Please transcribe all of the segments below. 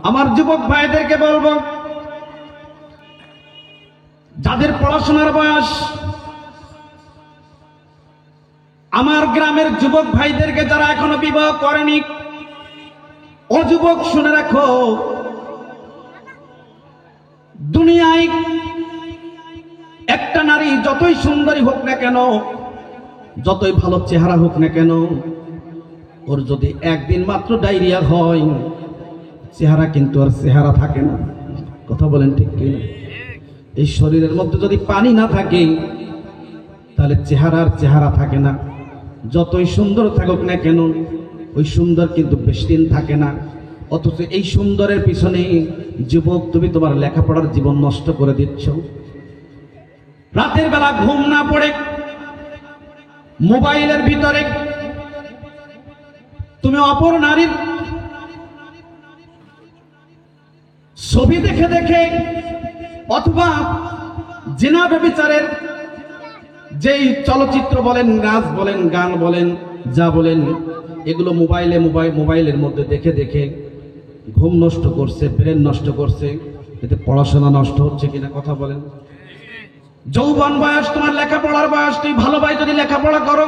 আমার যুবক ভাইদেরকে বলবো, যাদের পড়াশোনার বয়স, আমার গ্রামের যুবক ভাইদেরকে যারা এখনো বিবাহ করেনি, ও যুবক শুনে রাখো, দুনিয়ায় একটা নারী যতই সুন্দরী হোক না কেন, যতই ভালো চেহারা হোক না কেন, ওর যদি একদিন মাত্র ডায়রিয়া হয়, চেহারা কিন্তু আর চেহারা থাকে না। কথা বলেন ঠিক কি? এই শরীরের মধ্যে যদি পানি না থাকে তাহলে চেহারার চেহারা থাকে না। যতই সুন্দর থাকুক না কেন, ওই সুন্দর কিন্তু বেশি দিন থাকে না। অথচ এই সুন্দরের পিছনে যুবক তুমি তোমার লেখাপড়ার জীবন নষ্ট করে দিচ্ছ। রাতের বেলা ঘুম না পড়ে মোবাইলের ভিতরে তুমি অপর নারীর ছবি দেখে দেখে অথবা জিনা ব্যভিচারের যেই চলচ্চিত্র বলেন, নাচ বলেন, গান বলেন, যা বলেন, এগুলো মোবাইলের মধ্যে দেখে দেখে ঘুম নষ্ট করছে, ব্রেন নষ্ট করছে। এতে পড়াশোনা নষ্ট হচ্ছে কিনা কথা বলেন? যৌবন বয়স, তোমার লেখাপড়ার বয়স, তুমি ভালোভাবে যদি লেখাপড়া করো,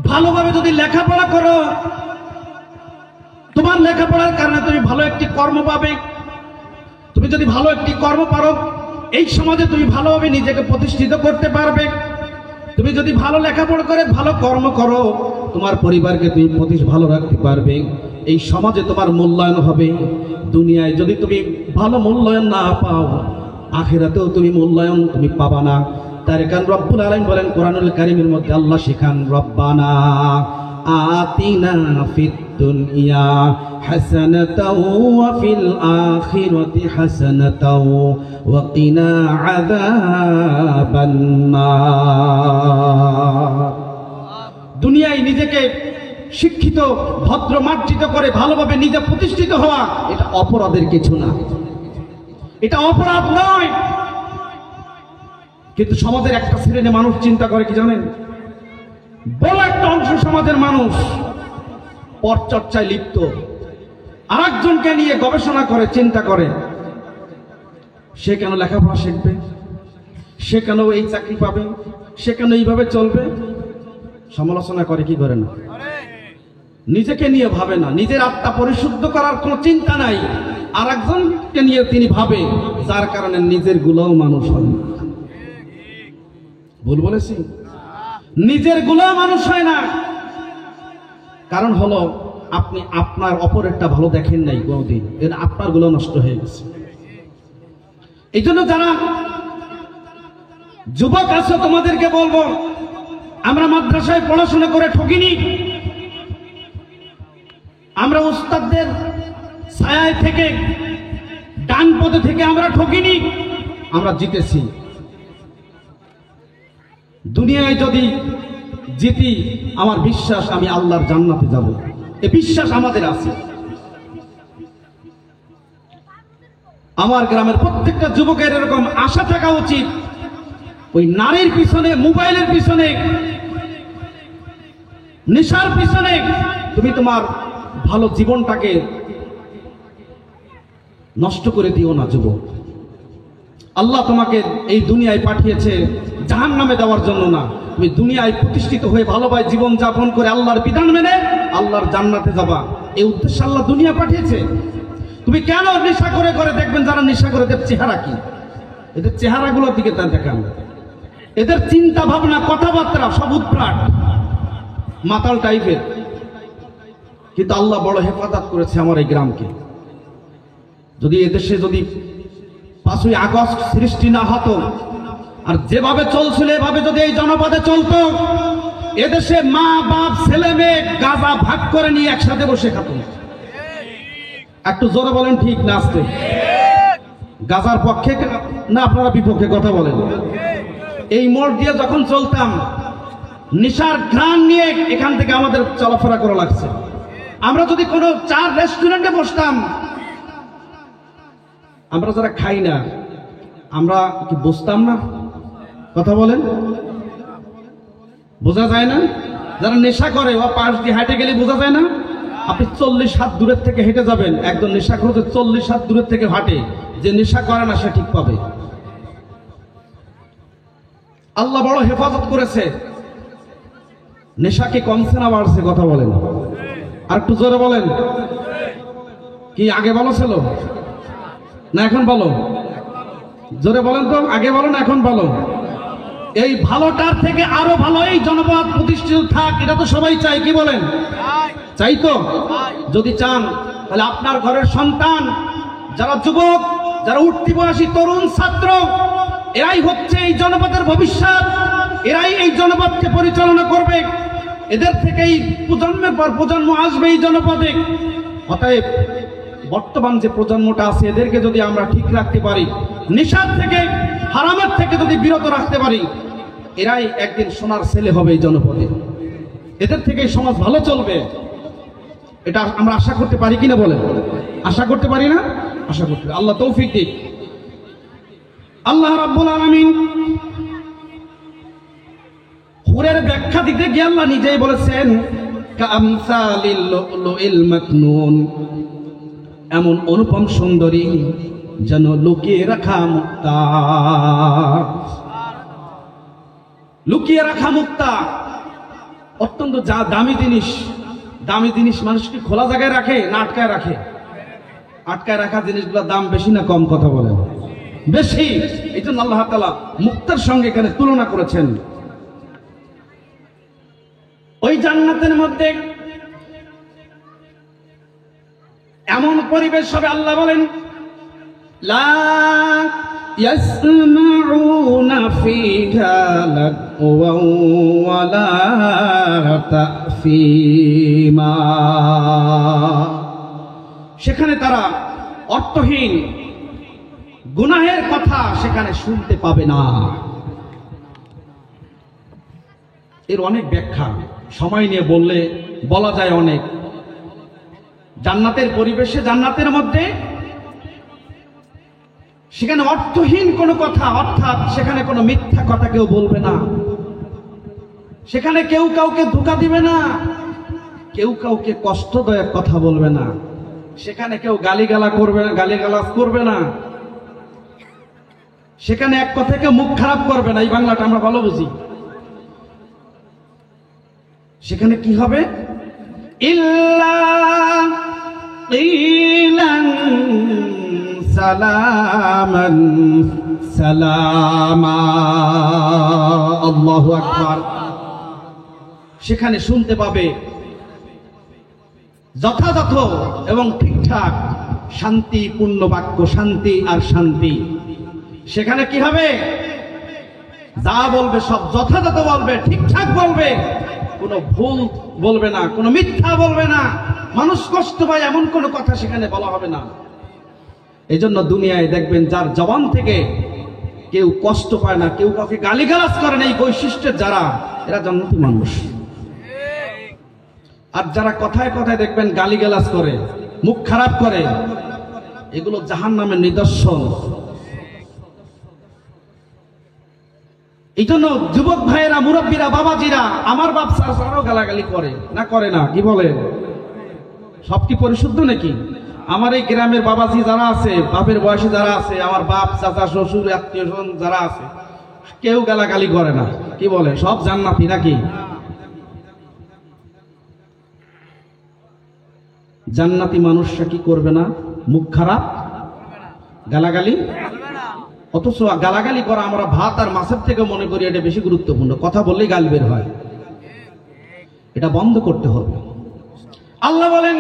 ভালোভাবে যদি লেখাপড়া করো, তোমার লেখাপড়ার কারণে তুমি ভালো একটি কর্ম পাবে। তুমি যদি ভালো একটি কর্ম পারো, এই সমাজে তুমি ভালোভাবে নিজেকে প্রতিষ্ঠিত করতে পারবে। তুমি যদি ভালো লেখাপড়া করে ভালো কর্ম করো, তোমার পরিবারকে তুমি ভালো রাখতে পারবে। এই সমাজে তোমার মূল্যায়ন হবে। দুনিয়ায় যদি তুমি ভালো মূল্যায়ন না পাও, আখিরাতেও তুমি মূল্যায়ন তুমি পাবা না। তার কারণ রব্বুল আলামিন বলেন কোরআনুল কারীমের মধ্যে, আল্লাহ শিখান, রব্বানা আতিনা ফিদ দুনিয়া হাসানাতাও ওয়া ফিল আখিরাতি হাসানাতাও ওয়া কিনা আযাবান নার। দুনিয়ায় নিজেকে শিক্ষিত, ভদ্র, মার্জিত করে ভালোভাবে নিজে প্রতিষ্ঠিত হওয়া, এটা অপরাধের কিছু না, এটা অপরাধ নয়। কিন্তু সমাজের একটা শ্রেণীর মানুষ চিন্তা করে কি জানেন? বড় একটা অংশ সমাজের মানুষ পরচর্চায় লিপ্ত, আরেকজনকে নিয়ে গবেষণা করে, চিন্তা করে সে কেন লেখাপড়া শিখবে, সে কেন এই চাকরি পাবে, সে কেন এইভাবে চলবে। সমালোচনা করে কি করে না? নিজেকে নিয়ে ভাবে না, নিজের আত্মা পরিশুদ্ধ করার কোনো চিন্তা নাই, আরেকজনকে নিয়ে তিনি ভাবে, যার কারণে নিজের গুলাও মানুষ হয় না। ভুল বলেছি? নিজের গুলাও মানুষ হয় না। কারণ হলো আপনি আপনার অপরেরটা ভালো দেখেন নাই কোনদিন, এর আপনার গুলো নষ্ট হয়ে গেছে। এই জন্য যারা যুবক আছো তোমাদেরকে বলবো, আমরা মাদ্রাসায় পড়াশোনা করে ঠকিনি, আমরা উস্তাদদের ছায়ায় থেকে, ডান পথে থেকে আমরা ঠকিনি, আমরা জিতেছি। দুনিয়ায় যদি জিতি, আমার বিশ্বাস আমি আল্লাহর জান্নাতে যাব, এই বিশ্বাস আমাদের আছে। আমার গ্রামের প্রত্যেকটা যুবকের এরকম আশা থাকা উচিত। ওই নারীর পিছনে, মোবাইলের পিছনে, নেশার পিছনে তুমি তোমার ভালো জীবনটাকে নষ্ট করে দিও না যুবক। আল্লাহ তোমাকে এই দুনিয়ায় পাঠিয়েছে জাহান্নামে দেওয়ার জন্য না। তুমি দুনিয়ায় প্রতিষ্ঠিত হয়ে ভালোভাবে জীবন যাপন করে আল্লাহর বিধান মেনে আল্লাহর জান্নাতে যাবা, এই উদ্দেশ্যে আল্লাহ দুনিয়া পাঠিয়েছে। তুমি কেন নেশা করে করে দেখবেন যারা নেশা করে, এদের চেহারা কি, এদের চেহারাগুলোর দিকে তার দেখান, এদের চিন্তা ভাবনা, কথাবার্তা সব উৎপাট, মাতাল টাইপের। কিন্তু আল্লাহ বড় হেফাজত করেছে আমার এই গ্রামকে। যদি এদেশে যদি 5ই আগস্ট সৃষ্টি না হতো, আর যেভাবে চলছিল এভাবে যদি এই জনপদে চলতো, এদেশে মা বাপ ছেলে মেয়ে গাঁজা ভাগ করে নিয়ে একসাথে বসে খেত। একটু জোরে বলেন ঠিক না আসতে? গাঁজার পক্ষে না আপনারা বিপক্ষে কথা বলেন? এই মোড় দিয়ে যখন চলতাম, নেশার ঘ্রাণ নিয়ে এখান থেকে আমাদের চলাফেরা করা লাগছে। আমরা যদি কোনো চার রেস্টুরেন্টে বসতাম, আমরা যারা খাই না, আমরা কি বসতাম না? কথা বলেন, বোঝা যায় না? যারা নেশা করে ও পাশ দিয়ে হাঁটে গেলে বোঝা যায় না? আপনি 40 হাত দূরের থেকে হেঁটে যাবেন, একজন নেশাখোর 40 হাত দূরের থেকে হাঁটে, যে নেশা করে না সে ঠিক পাবে। আল্লাহ বড় হেফাজত করেছে। নেশা কি কমছে না বাড়ছে? কথা বলেন, আর একটু জোরে বলেন। কি আগে ভালো ছিল না এখন ভালো? জোরে বলেন তো, আগে বলো না এখন ভালো? এই ভালোটার থেকে আরো ভালো এই জনপদ প্রতিষ্ঠিত থাক, এটা তো সবাই চাই। কি বলেন? চাই তো? যদি চান তাহলে আপনার ঘরের সন্তান, যারা যুবক, যারা উঠতি বয়সী তরুণ ছাত্র, এরাই হচ্ছে এই জনপদের ভবিষ্যৎ, এরাই এই জনপদকে পরিচালনা করবে। এদের থেকেই প্রজন্মের পর প্রজন্ম আসবে এই জনপদে। অতএব বর্তমান যে প্রজন্মটা আছে এদেরকে যদি আমরা ঠিক রাখতে পারি, নেশার থেকে হারামের থেকে যদি বিরত রাখতে পারি, এরাই একদিন সোনার ছেলে হবে এই জনপদে। এদের থেকে সমাজ ভালো চলবে, এটা আমরা আশা করতে পারি কিনা বলেন? আশা করতে পারি না? আশা করতে পারি। আল্লাহ তৌফিক দিক। আল্লাহ রাব্বুল আলামিন হুরের ব্যাখ্যা দিতে গিয়ে আল্লাহ নিজেই বলেছেন, কামসালিল লুলুইল মাকনুন, এমন অনুপম সুন্দরী যেন লুকিয়ে রাখা মুক্তা। লুকিয়ে রাখা মুক্তা অত্যন্ত দামি জিনিস। দামি জিনিস মানুষকে খোলা জায়গায় রাখে না আটকায় রাখে? আটকায় রাখা জিনিসগুলোর দাম বেশি না কম? কথা বলেন, বেশি। এই জন্য আল্লাহ তাআলা মুক্তার সঙ্গে এখানে তুলনা করেছেন। ওই জান্নাতের মধ্যে এমন পরিবেশ হবে, আল্লাহ বলেন, লা ইয়াসমাউনা ফিহা লাগওয়া ওয়ালা তাফিমা। সেখানে তারা অর্থহীন গুনাহের কথা সেখানে শুনতে পাবে না। এর অনেক ব্যাখ্যা, সময় নিয়ে বলা যায় অনেক। জান্নাতের পরিবেশে, জান্নাতের মধ্যে সেখানে অর্থহীন কোনো কথা, অর্থাৎ সেখানে কোনো মিথ্যা কথা কেউ বলবে না, সেখানে কেউ কাউকে ধোঁকা দিবে না, কেউ কাউকে কষ্টদায়ক কথা বলবে না, সেখানে কেউ গালিগালাজ করবে না, সেখানে এক কথা কেউ মুখ খারাপ করবে না। এই বাংলাটা আমরা ভালো বুঝি। সেখানে কি হবে? ইল্লা কিলান সালামান সালামা। আল্লাহু আকবার। সেখানে শুনতে পাবে যথাযথ এবং ঠিকঠাক শান্তিপূর্ণ বাক্য, শান্তি আর শান্তি। সেখানে কি হবে? যা বলবে সব যথাযথ বলবে, ঠিকঠাক বলবে, কোনো ভুল বলবে না, কোনো মিথ্যা বলবে না, মানুষ কষ্ট পায় এমন কোনো কথা সেখানে বলা হবে না। এই জন্য দুনিয়ায় দেখবেন যার জবান থেকে কেউ কষ্ট পায় না, কেউ কাউকে গালিগালাজ করে না, এই বৈশিষ্ট্যের যারা, এরা জান্নাতি মানুষ। আর যারা কথায় কথায় দেখবেন গালিগালাজ করে, মুখ খারাপ করে, এগুলো জাহান্নামের নিদর্শন। এই জন্য যুবক ভাইয়েরা, মুরব্বীরা, বাবাজিরা, আমার বাপ চাচারাও গালাগালি করে না? করে না? কি বলে? সব কি পরিশুদ্ধ নাকি? আমার এই গ্রামের বাবাজি যারা আছে, বাপের বয়সী যারা আছে, আমার বাপ, চাচা, শ্বশুর, আত্মীয় স্বজন যারা আছে, কেউ গালাগালি করে না। কি বলে? সব জান্নাতি নাকি? জান্নাতি মানুষরা কি করবে না? মুখ খারাপ, গালাগালি। অথচ গালাগালি করা আমরা ভাত আর মাছের থেকে মনে করি এটা বেশি গুরুত্বপূর্ণ। কথা বললেই গাল বের হয়, এটা বন্ধ করতে হবে। আল্লাহ বলেন,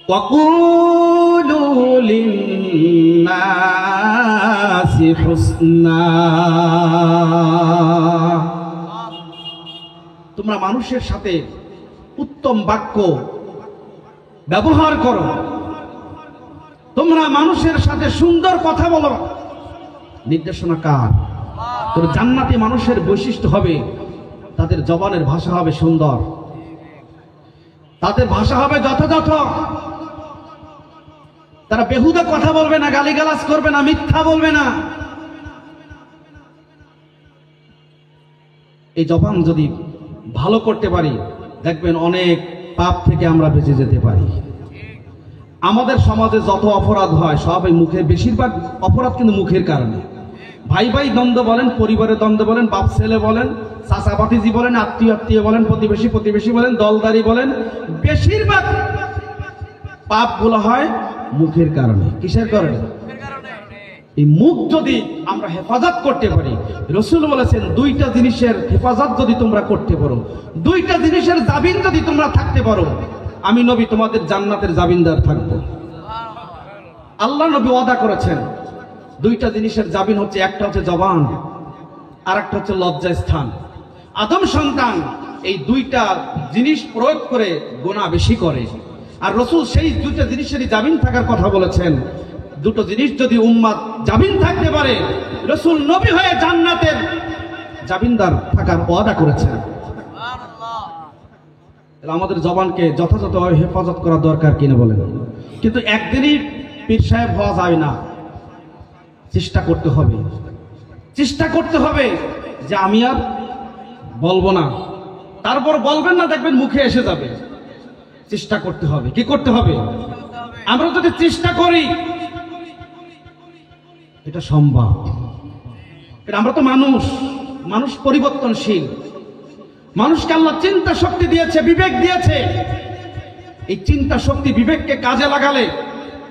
ওয়াকুলু লিন্নাসি হুসনা। তোমরা মানুষের সাথে উত্তম বাক্য ব্যবহার করো, তোমরা মানুষের সাথে সুন্দর কথা বলো। নির্দেশনা কার? তোর জান্নাতি মানুষের বৈশিষ্ট্য হবে তাদের জবানের ভাষা হবে সুন্দর, তাদের ভাষা হবে যথাযথ, তারা বেহুদা কথা বলবে না, গালিগালাজ করবে না, মিথ্যা বলবে না। এই জবান যদি ভালো করতে পারি, দেখবেন অনেক পাপ থেকে আমরা বেঁচে যেতে পারি। আমাদের সমাজে যত অপরাধ হয় সব এই মুখে, বেশিরভাগ অপরাধ কিন্তু মুখের কারণে। ভাই ভাই দ্বন্দ্ব বলেন, পরিবারের দ্বন্দ্ব বলেন, বাপ ছেলে বলেন, চাচা ভাতিজি বলেন, আত্মীয় আত্মীয় বলেন, প্রতিবেশী প্রতিবেশী বলেন, দলদারি বলেন, বেশিরভাগ পাপগুলো হয় মুখের কারণে। কিসের কারণে? এই মুখ যদি আমরা হেফাজত করতে পারি, রাসূল বলেছেন দুইটা জিনিসের হেফাজত যদি তোমরা করতে পারো, দুইটা জিনিসের জামিন যদি তোমরা থাকতে পারো, আমি নবী তোমাদের জান্নাতের জামিনদার থাকবো। আল্লাহ নবী ওয়াদা করেছেন দুইটা জিনিসের জামিন হচ্ছে, একটা হচ্ছে জবান, আর একটা হচ্ছে লজ্জা স্থান। আদম সন্তান এই দুইটা জিনিস প্রয়োগ করে গুনাহ বেশি করে, আর রাসূল সেই দুইটা জিনিসেরই জামিন থাকার কথা বলেছেন। দুটো জিনিস যদি উম্মাত জামিন থাকতে পারে, রাসূল নবী হয়ে জান্নাতের জামিনদার থাকার ওয়াদা করেছেন। আমাদের জবানকে যথাযথভাবে হেফাজত করা দরকার কিনা বলেন? কিন্তু একদিনই পীর সাহেব হওয়া যায় না, চেষ্টা করতে হবে। চেষ্টা করতে হবে যে আমি আর বলবো না, তারপর বলবেন না, দেখবেন মুখে এসে যাবে। চেষ্টা করতে হবে। কি করতে হবে? আমরা যদি চেষ্টা করি এটা সম্ভব। আমরা তো মানুষ, মানুষ পরিবর্তনশীল। মানুষকে আল্লাহ চিন্তা শক্তি দিয়েছে, বিবেক দিয়েছে। এই চিন্তা শক্তি বিবেককে কাজে লাগালে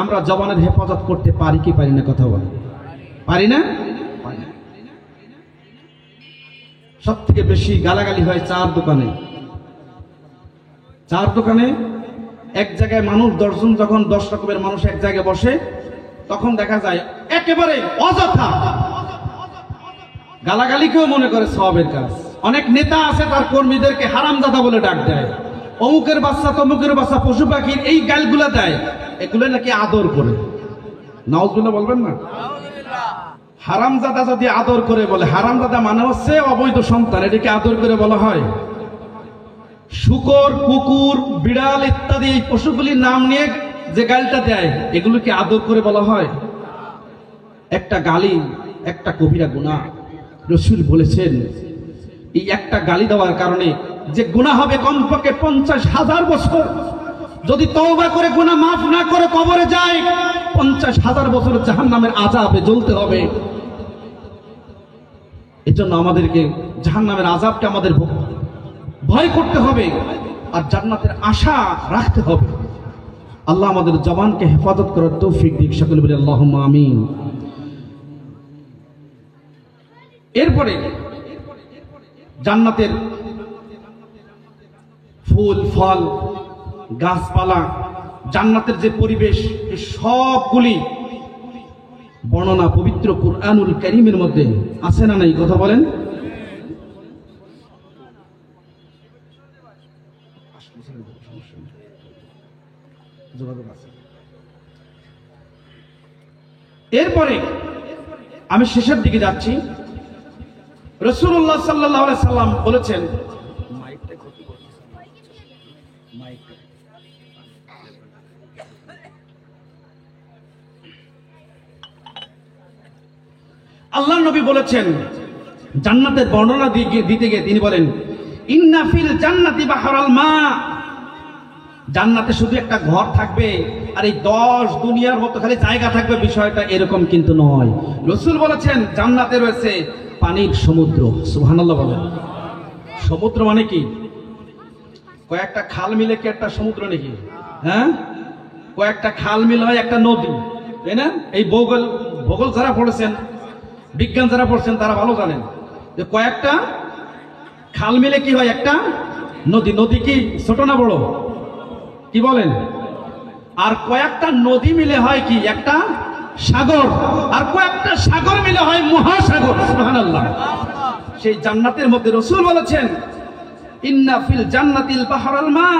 আমরা জবানের হেফাজত করতে পারি কি পারি না? কথা বলে পারি না? সব থেকে বেশি গালাগালি হয় চার দোকানে। চার দোকানে এক জায়গায় মানুষ 10 জন, যখন 10 রকমের মানুষ এক জায়গায় বসে, তখন দেখা যায় একেবারে অযথা গালাগালিকেও মনে করে সওয়াবের কাজ। অনেক নেতা আছে তার কর্মীদেরকে হারামজাদা বলে ডাক দেয়, অমুকের বাচ্চা তমুকের বাচ্চা, পশু পাখির এই গালগুলা দেয়, এগুলো নাকি আদর করে। নাউজুবিল্লাহ বলবেন না? হারামজাদা যদি আদর করে বলে, হারামজাদা মানে হচ্ছে অবৈধ সন্তান, এটাকে আদর করে বলা হয়। শূকর, কুকুর, বিড়াল ইত্যাদি এই পশুগুলির নাম নিয়ে যে গালটা দেয়, এগুলোকে আদর করে বলা হয়? একটা গালি একটা কবিরা গুনাহ। রাসূল বলেছেন এই একটা গালি দেওয়ার কারণে যে গুনাহ হবে কমপক্ষে 50,000 বছর। যদি তওবা করে গুনাহ মাফ না করে কবরে যায়, 50,000 বছর জাহান্নামের আযাবে জ্বলতে হবে। এজন্য আমাদেরকে জাহান্নামের আযাবকে আমাদের ভয় করতে হবে, আর জান্নাতের আশা রাখতে হবে। আল্লাহ আমাদের জবানকে হেফাজত করার তৌফিক দিক। সকলে বলি আল্লাহুম্মা আমিন। এরপরে জান্নাতের ফুল ফল, গাছপালা, জান্নাতের যে পরিবেশ, সবগুলি বর্ণনা পবিত্র কুরআনুল কারীমের মধ্যে আছে না নাই? কথা বলেন। এরপরে আমি শেষের দিকে যাচ্ছি। রাসূলুল্লাহ সাল্লাল্লাহু আলাইহি সাল্লাম বলেছেন, আল্লাহ নবী বলেছেন, জান্নাতের বর্ণনা দিতে গিয়ে তিনি বলেন, ইন্না ফিল জান্নাতি বাহরাল মা। জান্নাতে শুধু একটা ঘর থাকবে আর এই 10 দুনিয়ার মতো খালি জায়গা থাকবে, বিষয়টা এরকম কিন্তু নয়। রাসূল বলেছেন জান্নাতে রয়েছে পানির সমুদ্র। সুবহানাল্লাহ বলেন। সমুদ্র মানে কি? কয়েকটা খাল মিলে কি একটা সমুদ্র নাকি? হ্যাঁ, কয়েকটা খাল মিল হয় একটা নদী, তাই না? এই ভূগোল যারা পড়েছেন, বিজ্ঞান যারা পড়ছেন তারা ভালো জানেন যে কয়েকটা খাল মিলে কি হয় একটা নদী। নদী কি ছোট না বড়? কি বলেন? আর কয়েকটা নদী মিলে হয় কি একটা সাগর, আর কয়েকটা সাগর মিলে হয় মহাসাগর। সুবহানাল্লাহ। সেই জান্নাতের মধ্যে রাসূল বলেছেন, ইন্না ফিল জান্নাতিল বাহরাল মা।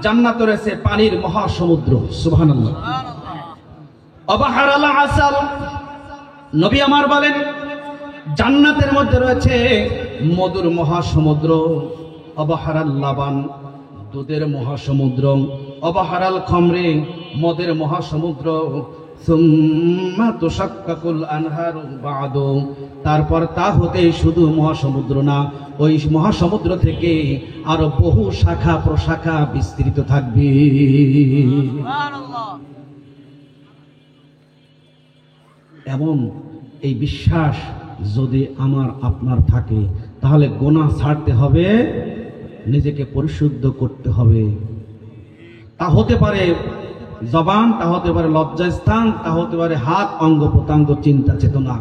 জান্নাতে রয়েছে পানির মহাসমুদ্র। সুবহানাল্লাহ। অবাহরাল আসাল। নবী আমার বলেন জান্নাতের মধ্যে রয়েছে মধুর মহাসমুদ্র। অবাহরাল লাবান, দুধের মহাসমুদ্র। অবাহরাল খমরে, মদের মহাসমুদ্র। সুম্মা তুশাক্কাকুল আনহারু বা'দু, তারপর তা হতে শুধু মহাসমুদ্র না, ওই মহাসমুদ্র থেকে আরো বহু শাখা প্রশাখা বিস্তৃত থাকবে। এমন এই বিশ্বাস যদি আমার আপনার থাকে, তাহলে গুনাহ ছাড়তে হবে, নিজেকে পরিশুদ্ধ করতে হবে। তা হতে পারে জবান, তা হতে পারে লজ্জাস্থান, তা হতে পারে হাত, অঙ্গ প্রত্যঙ্গ, চিন্তা চেতনা।